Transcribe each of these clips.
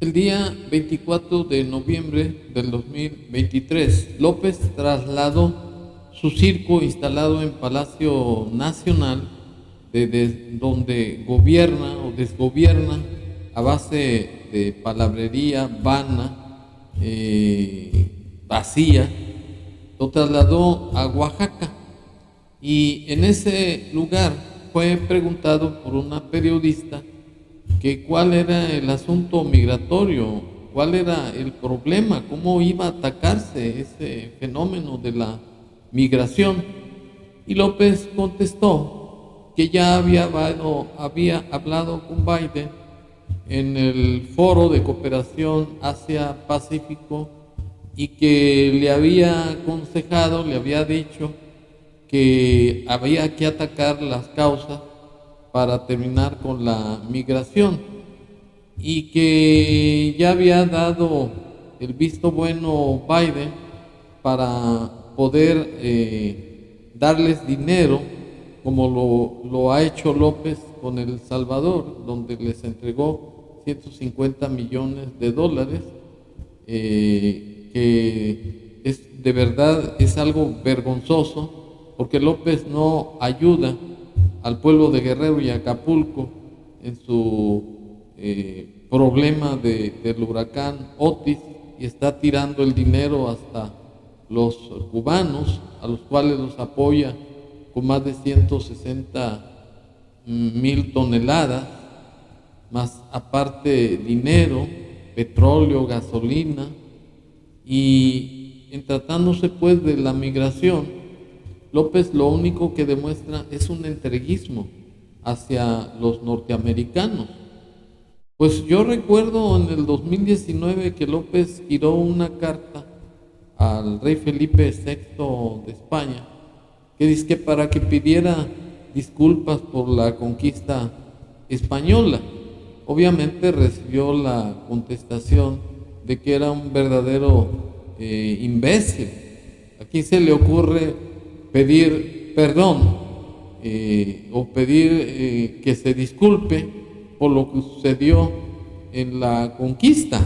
El día 24 de noviembre del 2023, López trasladó su circo instalado en Palacio Nacional, desde donde gobierna o desgobierna a base de palabrería vana, vacía. Lo trasladó a Oaxaca y en ese lugar fue preguntado por una periodista que cuál era el asunto migratorio, cuál era el problema, cómo iba a atacarse ese fenómeno de la migración. Y López contestó que ya había hablado con Biden en el Foro de Cooperación Asia-Pacífico y que le había aconsejado, le había dicho que había que atacar las causas para terminar con la migración y que ya había dado el visto bueno Biden para poder darles dinero, como lo ha hecho López con El Salvador, donde les entregó $150 millones, que es de verdad es algo vergonzoso, porque López no ayuda al pueblo de Guerrero y Acapulco en su problema del huracán Otis, y está tirando el dinero hasta los cubanos, a los cuales los apoya con más de 160,000 toneladas, más aparte dinero, petróleo, gasolina. Y en tratándose pues de la migración, López lo único que demuestra es un entreguismo hacia los norteamericanos. Pues yo recuerdo en el 2019 que López giró una carta al rey Felipe VI de España, que dice que para que pidiera disculpas por la conquista española. Obviamente recibió la contestación de que era un verdadero imbécil. ¿A quién se le ocurre pedir perdón o pedir que se disculpe por lo que sucedió en la conquista?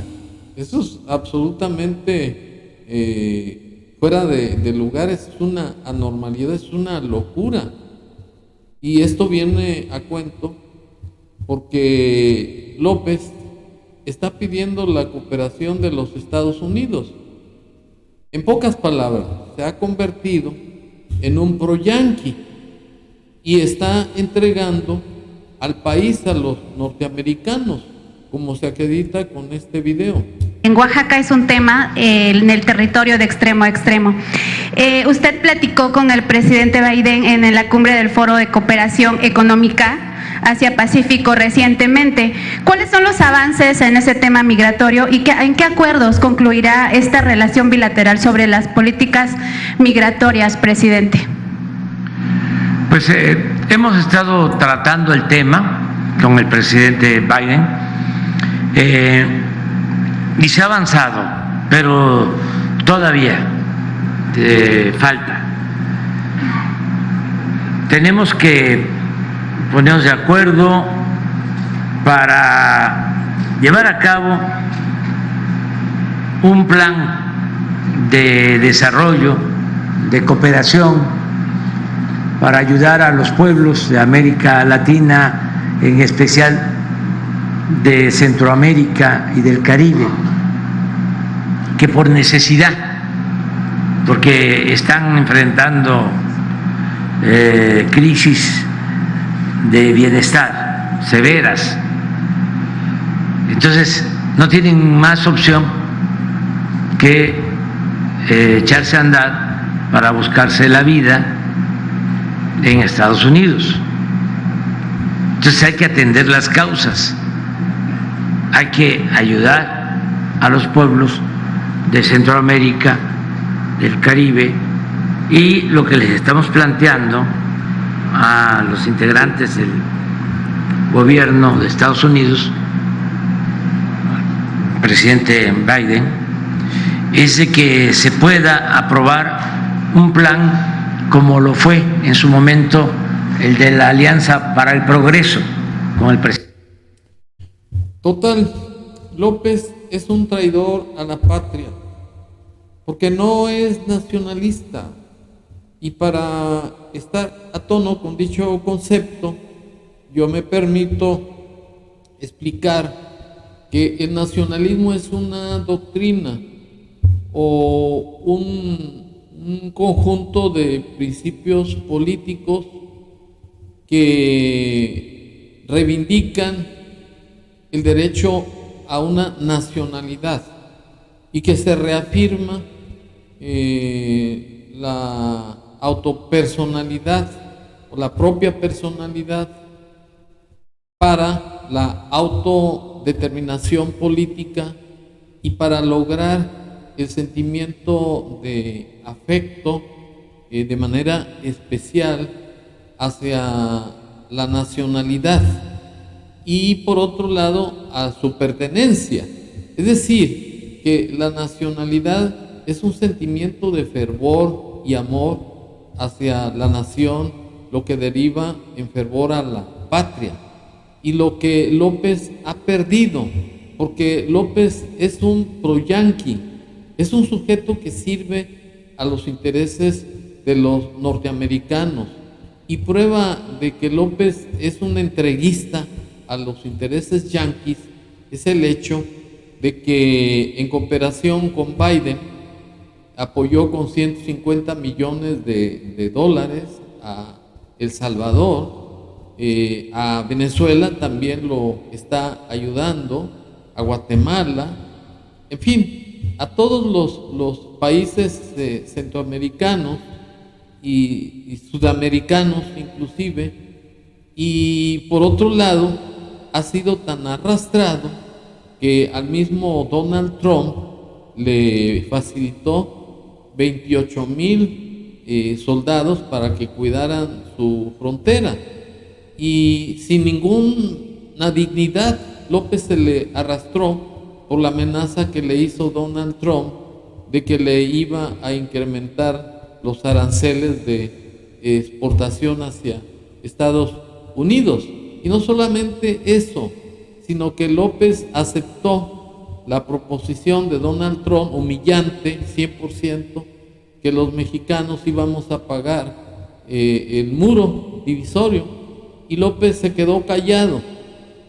Eso es absolutamente fuera de lugar, es una anormalidad, es una locura. Y esto viene a cuento porque López está pidiendo la cooperación de los Estados Unidos. En pocas palabras, se ha convertido en un pro-yanqui y está entregando al país a los norteamericanos, como se acredita con este video. En Oaxaca es un tema en el territorio de extremo a extremo. Usted platicó con el presidente Biden en la cumbre del Foro de Cooperación Económica Asia-Pacífico recientemente. ¿Cuáles son los avances en ese tema migratorio y en qué acuerdos concluirá esta relación bilateral sobre las políticas migratorias, presidente? Pues hemos estado tratando el tema con el presidente Biden y se ha avanzado, pero todavía falta. Tenemos que ponernos de acuerdo para llevar a cabo un plan de desarrollo, de cooperación, para ayudar a los pueblos de América Latina, en especial de Centroamérica y del Caribe, que por necesidad, porque están enfrentando crisis de bienestar severas, entonces no tienen más opción que echarse a andar para buscarse la vida en Estados Unidos. Entonces hay que atender las causas, hay que ayudar a los pueblos de Centroamérica, del Caribe, y lo que les estamos planteando a los integrantes del gobierno de Estados Unidos, el presidente Biden, es de que se pueda aprobar un plan como lo fue en su momento el de la Alianza para el Progreso con el presidente. Total, López es un traidor a la patria, porque no es nacionalista. Y para estar a tono con dicho concepto, yo me permito explicar que el nacionalismo es una doctrina o un conjunto de principios políticos que reivindican el derecho a una nacionalidad y que se reafirma la autopersonalidad o la propia personalidad para la autodeterminación política y para lograr el sentimiento de afecto de manera especial hacia la nacionalidad y por otro lado a su pertenencia. Es decir, que la nacionalidad es un sentimiento de fervor y amor hacia la nación, lo que deriva en fervor a la patria. Y lo que López ha perdido, porque López es un pro-yanqui, es un sujeto que sirve a los intereses de los norteamericanos. Y prueba de que López es un entreguista a los intereses yanquis es el hecho de que en cooperación con Biden apoyó con 150 millones de dólares a El Salvador, a Venezuela también lo está ayudando, a Guatemala, en fin, a todos los países centroamericanos y sudamericanos inclusive. Y por otro lado, ha sido tan arrastrado que al mismo Donald Trump le facilitó 28,000 soldados para que cuidaran su frontera. Y sin ninguna dignidad, López se le arrastró por la amenaza que le hizo Donald Trump de que le iba a incrementar los aranceles de exportación hacia Estados Unidos. Y no solamente eso, sino que López aceptó la proposición de Donald Trump, humillante, 100%, que los mexicanos íbamos a pagar el muro divisorio, y López se quedó callado.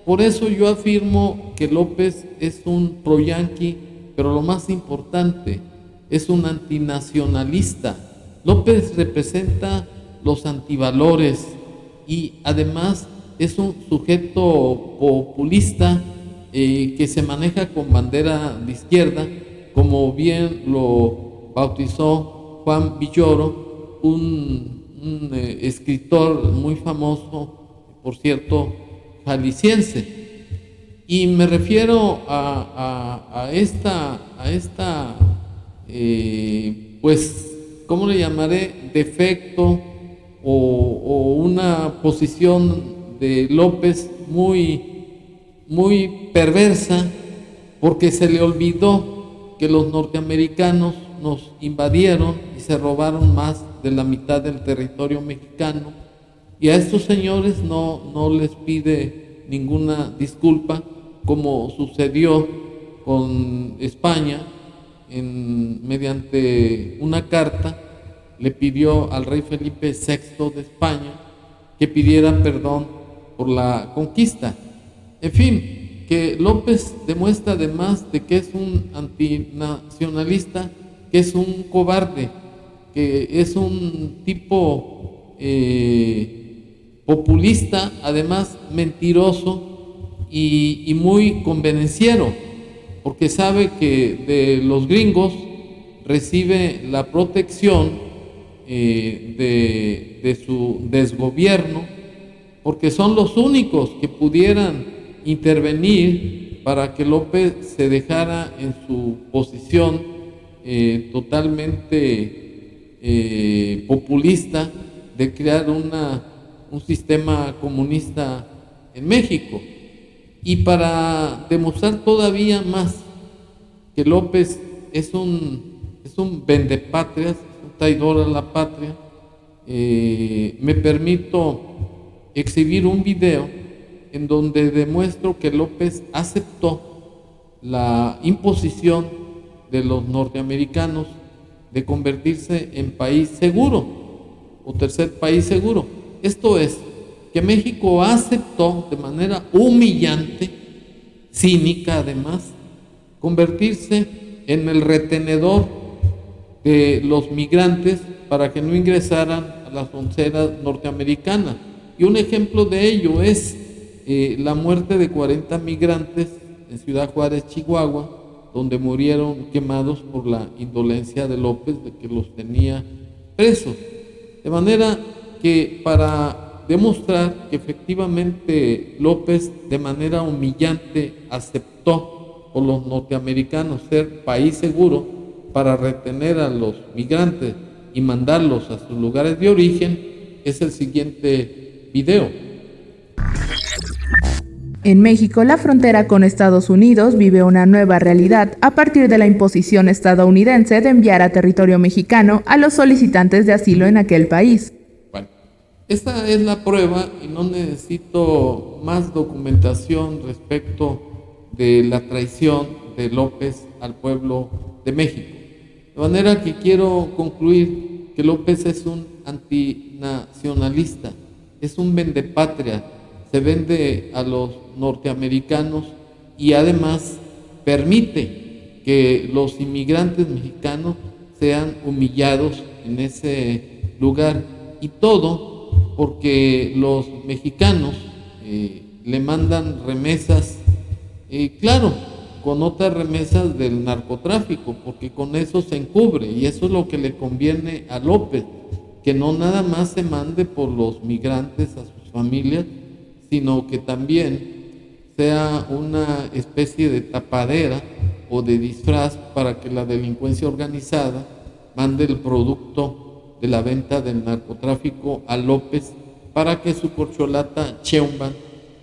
Por eso yo afirmo que López es un pro-yanqui, pero lo más importante, es un antinacionalista. López representa los antivalores y además es un sujeto populista que se maneja con bandera de izquierda, como bien lo bautizó Juan Villoro, un escritor muy famoso, por cierto, jalisciense. Y me refiero a esta pues, ¿cómo le llamaré? Defecto o una posición de López muy perversa, porque se le olvidó que los norteamericanos nos invadieron y se robaron más de la mitad del territorio mexicano, y a estos señores no les pide ninguna disculpa, como sucedió con España, mediante una carta le pidió al rey Felipe VI de España que pidiera perdón por la conquista. En fin, que López demuestra además de que es un antinacionalista, que es un cobarde, que es un tipo populista, además mentiroso y muy convenenciero, porque sabe que de los gringos recibe la protección de su desgobierno, porque son los únicos que pudieran intervenir para que López se dejara en su posición totalmente populista de crear un sistema comunista en México. Y para demostrar todavía más que López es un vendepatrias, un traidor a la patria, me permito exhibir un video en donde demuestro que López aceptó la imposición de los norteamericanos de convertirse en país seguro o tercer país seguro. Esto es, que México aceptó de manera humillante, cínica además, convertirse en el retenedor de los migrantes para que no ingresaran a las fronteras norteamericanas. Y un ejemplo de ello es la muerte de 40 migrantes en Ciudad Juárez, Chihuahua, donde murieron quemados por la indolencia de López, de que los tenía presos. De manera que para demostrar que efectivamente López de manera humillante aceptó por los norteamericanos ser país seguro para retener a los migrantes y mandarlos a sus lugares de origen, es el siguiente video. En México, la frontera con Estados Unidos vive una nueva realidad a partir de la imposición estadounidense de enviar a territorio mexicano a los solicitantes de asilo en aquel país. Bueno, esta es la prueba y no necesito más documentación respecto de la traición de López al pueblo de México. De manera que quiero concluir que López es un antinacionalista, es un vendepatria, se vende a los norteamericanos y además permite que los inmigrantes mexicanos sean humillados en ese lugar, y todo porque los mexicanos le mandan remesas, claro, con otras remesas del narcotráfico, porque con eso se encubre, y eso es lo que le conviene a López, que no nada más se mande por los migrantes a sus familias, sino que también sea una especie de tapadera o de disfraz para que la delincuencia organizada mande el producto de la venta del narcotráfico a López para que su corcholata Sheinbaum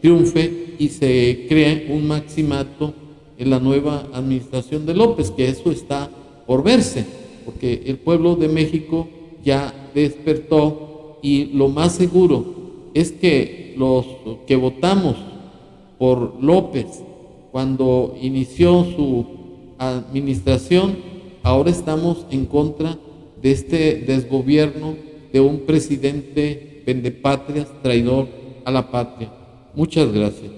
triunfe y se cree un maximato en la nueva administración de López, que eso está por verse, porque el pueblo de México ya despertó, y lo más seguro es que los que votamos por López cuando inició su administración, ahora estamos en contra de este desgobierno de un presidente vendepatrias, traidor a la patria. Muchas gracias.